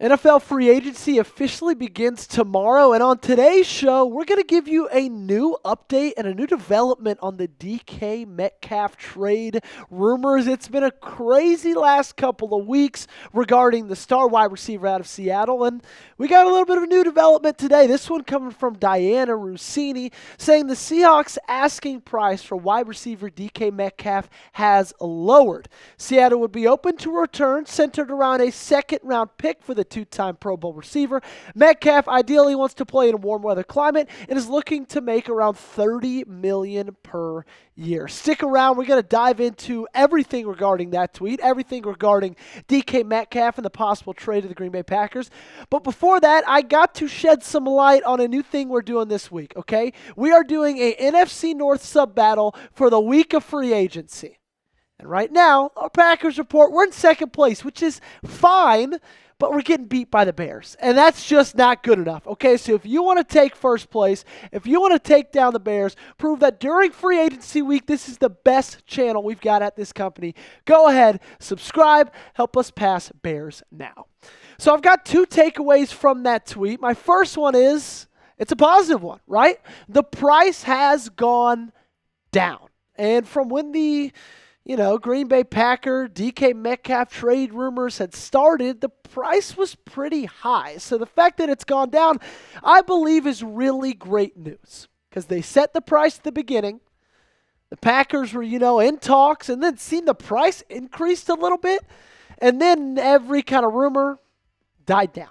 NFL free agency officially begins tomorrow, and on today's show, we're going to give you a new update and a new development on the DK Metcalf trade rumors. It's been a crazy last couple of weeks regarding the star wide receiver out of Seattle, and we got a little bit of a new development today. This one coming from Diana Rossini, saying the Seahawks asking price for wide receiver DK Metcalf has lowered. Seattle would be open to a return centered around a second-round pick for the two-time Pro Bowl receiver. Metcalf ideally wants to play in a warm weather climate and is looking to make around $30 million per year. Stick around. We're going to dive into everything regarding that tweet, everything regarding DK Metcalf and the possible trade of the Green Bay Packers. But before that, I got to shed some light on a new thing we're doing this week, okay? We are doing a NFC North sub-battle for the week of free agency. And right now, our Packers report, we're in second place, which is fine, but we're getting beat by the Bears. And that's just not good enough. Okay, so if you want to take first place, if you want to take down the Bears, prove that during free agency week, this is the best channel we've got at this company, go ahead, subscribe, help us pass Bears now. So I've got two takeaways from that tweet. My first one is, it's a positive one, right? The price has gone down. And from when the Green Bay Packer, DK Metcalf trade rumors had started, the price was pretty high. So the fact that it's gone down, I believe, is really great news because they set the price at the beginning. The Packers were, in talks and then seen the price increased a little bit. And then every kind of rumor died down.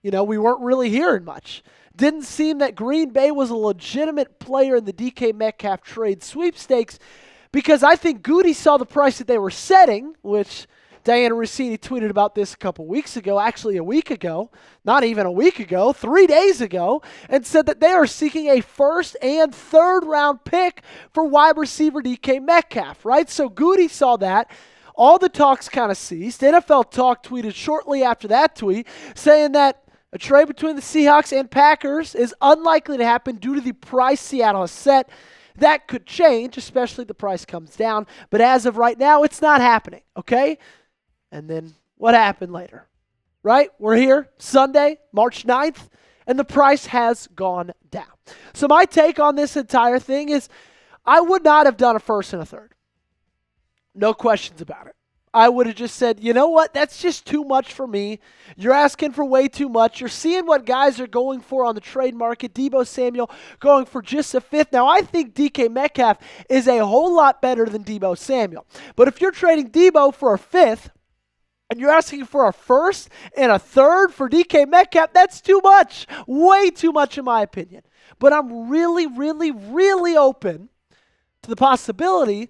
We weren't really hearing much. Didn't seem that Green Bay was a legitimate player in the DK Metcalf trade sweepstakes, because I think Goody saw the price that they were setting, which Diana Rossini tweeted about this a couple weeks ago, actually a week ago, not even a week ago, 3 days ago, and said that they are seeking a first and third round pick for wide receiver DK Metcalf, right? So Goody saw that. All the talks kind of ceased. NFL Talk tweeted shortly after that tweet saying that a trade between the Seahawks and Packers is unlikely to happen due to the price Seattle has set. That could change, especially if the price comes down. But as of right now, it's not happening, okay? And then what happened later, right? We're here, Sunday, March 9th, and the price has gone down. So my take on this entire thing is I would not have done a first and a third. No questions about it. I would have just said, you know what, that's just too much for me. You're asking for way too much. You're seeing what guys are going for on the trade market. Deebo Samuel going for just a fifth. Now, I think DK Metcalf is a whole lot better than Deebo Samuel. But if you're trading Deebo for a fifth, and you're asking for a first and a third for DK Metcalf, that's too much. Way too much in my opinion. But I'm really, really, really open to the possibility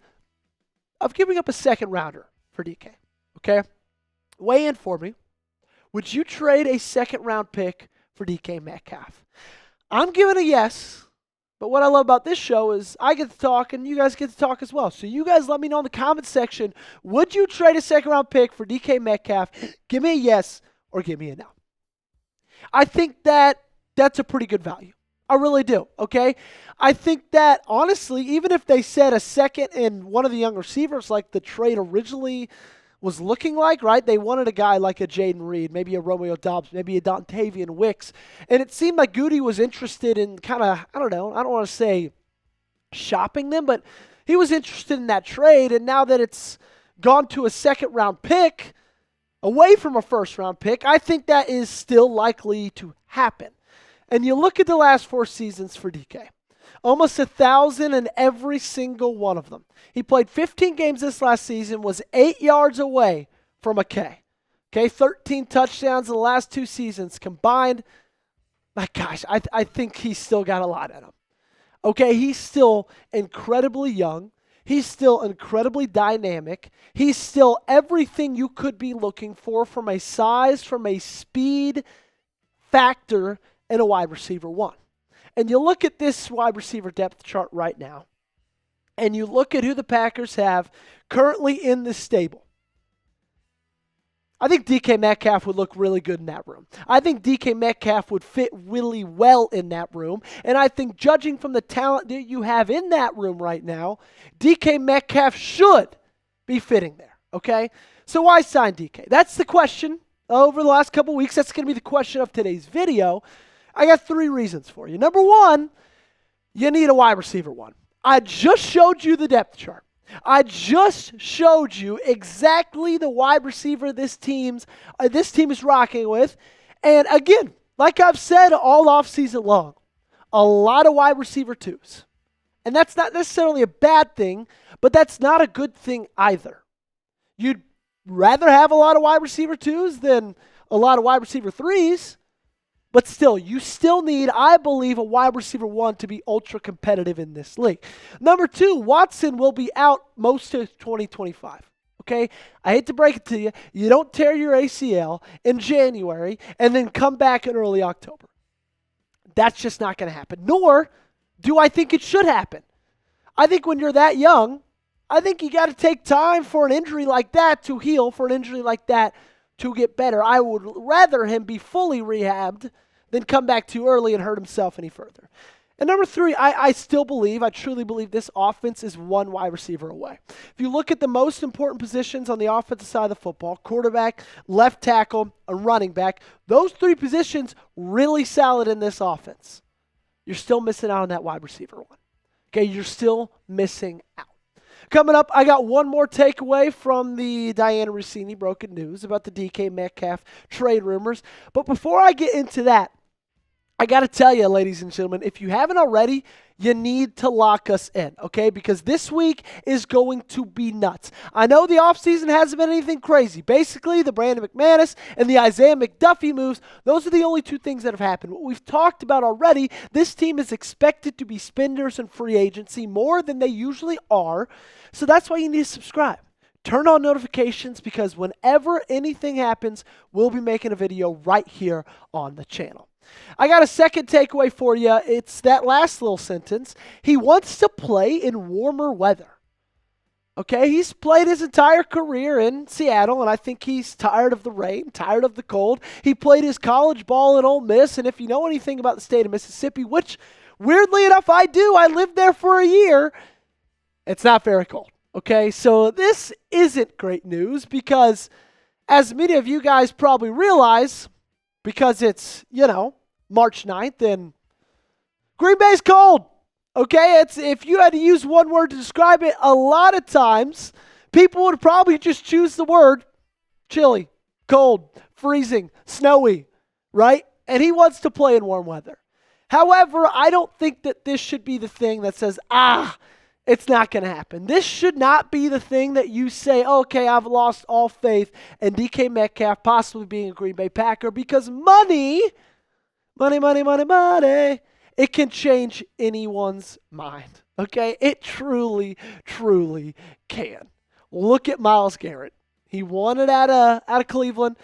of giving up a second rounder for DK, okay? Weigh in for me. Would you trade a second-round pick for DK Metcalf? I'm giving a yes, but what I love about this show is I get to talk and you guys get to talk as well. So you guys let me know in the comment section, would you trade a second-round pick for DK Metcalf? Give me a yes or give me a no. I think that that's a pretty good value. I really do, okay? I think that, honestly, even if they said a second and one of the young receivers like the trade originally was looking like, right? They wanted a guy like a Jaden Reed, maybe a Romeo Doubs, maybe a Dontavian Wicks. And it seemed like Goody was interested in kind of, I don't want to say shopping them, but he was interested in that trade. And now that it's gone to a second-round pick, away from a first-round pick, I think that is still likely to happen. And you look at the last 4 seasons for DK. Almost 1,000 in every single one of them. He played 15 games this last season, was 8 yards away from a K. Okay, 13 touchdowns in the last 2 seasons combined. My gosh, I think he's still got a lot in him. Okay, he's still incredibly young. He's still incredibly dynamic. He's still everything you could be looking for from a size, from a speed factor, and a wide receiver one. And you look at this wide receiver depth chart right now, and you look at who the Packers have currently in the stable. I think DK Metcalf would look really good in that room. I think DK Metcalf would fit really well in that room. And I think judging from the talent that you have in that room right now, DK Metcalf should be fitting there, okay? So why sign DK? That's the question. over the last couple weeks? That's going to be the question of today's video. I got 3 reasons for you. Number 1, you need a wide receiver 1. I just showed you the depth chart. I just showed you exactly the wide receiver this team is rocking with. And again, like I've said all offseason long, a lot of wide receiver 2s. And that's not necessarily a bad thing, but that's not a good thing either. You'd rather have a lot of wide receiver 2s than a lot of wide receiver 3s. But still, you still need, I believe, a wide receiver 1 to be ultra competitive in this league. Number 2, Watson will be out most of 2025. Okay? I hate to break it to you. You don't tear your ACL in January and then come back in early October. That's just not going to happen. Nor do I think it should happen. I think when you're that young, I think you got to take time for an injury like that to heal, for an injury like that to get better. I would rather him be fully rehabbed than come back too early and hurt himself any further. And number 3, I truly believe this offense is 1 wide receiver away. If you look at the most important positions on the offensive side of the football, quarterback, left tackle, and running back, those 3 positions really solid in this offense. You're still missing out on that wide receiver 1. Okay, you're still missing out. Coming up, I got one more takeaway from the Diana Rossini broken news about the DK Metcalf trade rumors. But before I get into that, I got to tell you, ladies and gentlemen, if you haven't already, you need to lock us in, okay? Because this week is going to be nuts. I know the offseason hasn't been anything crazy. Basically, the Brandon McManus and the Isaiah McDuffie moves, those are the only 2 things that have happened. What we've talked about already, this team is expected to be spenders in free agency more than they usually are. So that's why you need to subscribe. Turn on notifications because whenever anything happens, we'll be making a video right here on the channel. I got a second takeaway for you. It's that last little sentence. He wants to play in warmer weather. Okay, he's played his entire career in Seattle, and I think he's tired of the rain, tired of the cold. He played his college ball at Ole Miss, and if you know anything about the state of Mississippi, which weirdly enough I do, I lived there for a year, it's not very cold. Okay, so this isn't great news because, as many of you guys probably realize, because it's, March 9th, and Green Bay's cold. Okay, if you had to use one word to describe it, a lot of times people would probably just choose the word chilly, cold, freezing, snowy, right? And he wants to play in warm weather. However, I don't think that this should be the thing that says, it's not going to happen. This should not be the thing that you say, okay, I've lost all faith in DK Metcalf possibly being a Green Bay Packer, because money, it can change anyone's mind. Okay? It truly, truly can. Look at Myles Garrett. He won it out of Cleveland.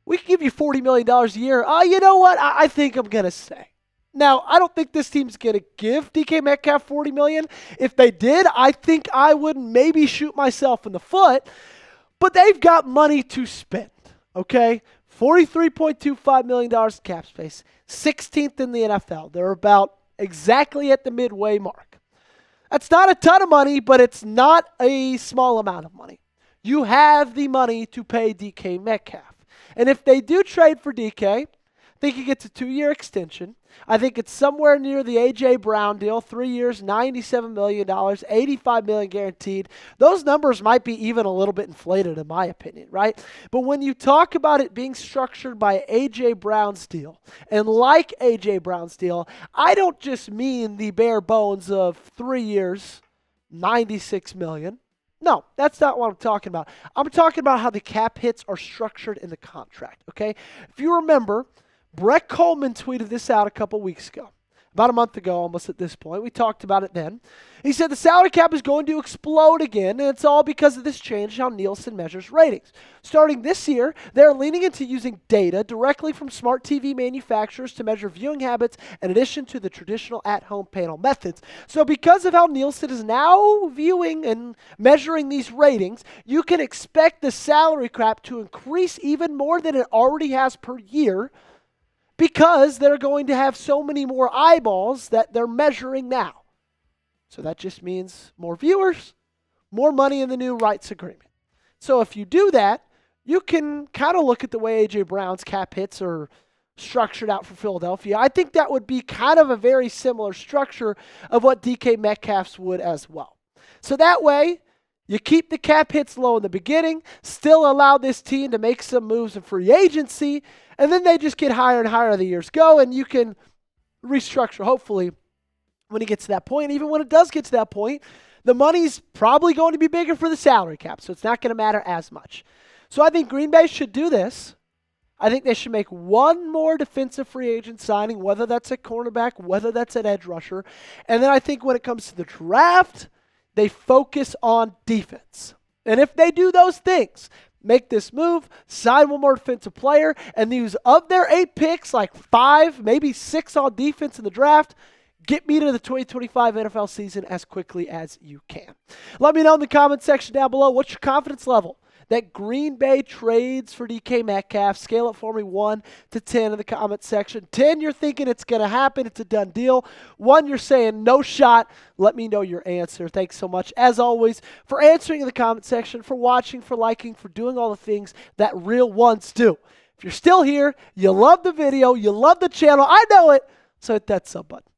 We can give you $40 million a year. You know what? I think I'm going to stay. Now, I don't think this team's going to give DK Metcalf $40 million. If they did, I think I would maybe shoot myself in the foot. But they've got money to spend, okay? $43.25 million in cap space, 16th in the NFL. They're about exactly at the midway mark. That's not a ton of money, but it's not a small amount of money. You have the money to pay DK Metcalf. And if they do trade for DK, I think he gets a 2-year extension. I think it's somewhere near the A.J. Brown deal, 3 years, $97 million, $85 million guaranteed. Those numbers might be even a little bit inflated in my opinion, right? But when you talk about it being structured by A.J. Brown's deal, and like A.J. Brown's deal, I don't just mean the bare bones of 3 years, $96 million. No, that's not what I'm talking about. I'm talking about how the cap hits are structured in the contract, okay? If you remember, Brett Coleman tweeted this out a couple weeks ago, about a month ago almost at this point. We talked about it then. He said the salary cap is going to explode again, and it's all because of this change how Nielsen measures ratings. Starting this year, they're leaning into using data directly from smart TV manufacturers to measure viewing habits in addition to the traditional at-home panel methods. So because of how Nielsen is now viewing and measuring these ratings, you can expect the salary cap to increase even more than it already has per year, because they're going to have so many more eyeballs that they're measuring now. So that just means more viewers, more money in the new rights agreement. So if you do that, you can kind of look at the way A.J. Brown's cap hits are structured out for Philadelphia. I think that would be kind of a very similar structure of what DK Metcalf's would as well. So that way, you keep the cap hits low in the beginning, still allow this team to make some moves in free agency, and then they just get higher and higher as the years go, and you can restructure, hopefully, when it gets to that point. Even when it does get to that point, the money's probably going to be bigger for the salary cap, so it's not going to matter as much. So I think Green Bay should do this. I think they should make one more defensive free agent signing, whether that's a cornerback, whether that's an edge rusher. And then I think when it comes to the draft, they focus on defense. And if they do those things, make this move, sign one more defensive player, and use of their 8 picks, like 5, maybe 6 on defense in the draft, get me to the 2025 NFL season as quickly as you can. Let me know in the comment section down below, what's your confidence level that Green Bay trades for DK Metcalf? Scale it for me 1 to 10 in the comment section. 10, you're thinking it's going to happen. It's a done deal. 1, you're saying no shot. Let me know your answer. Thanks so much, as always, for answering in the comment section, for watching, for liking, for doing all the things that real ones do. If you're still here, you love the video, you love the channel, I know it, so hit that sub button.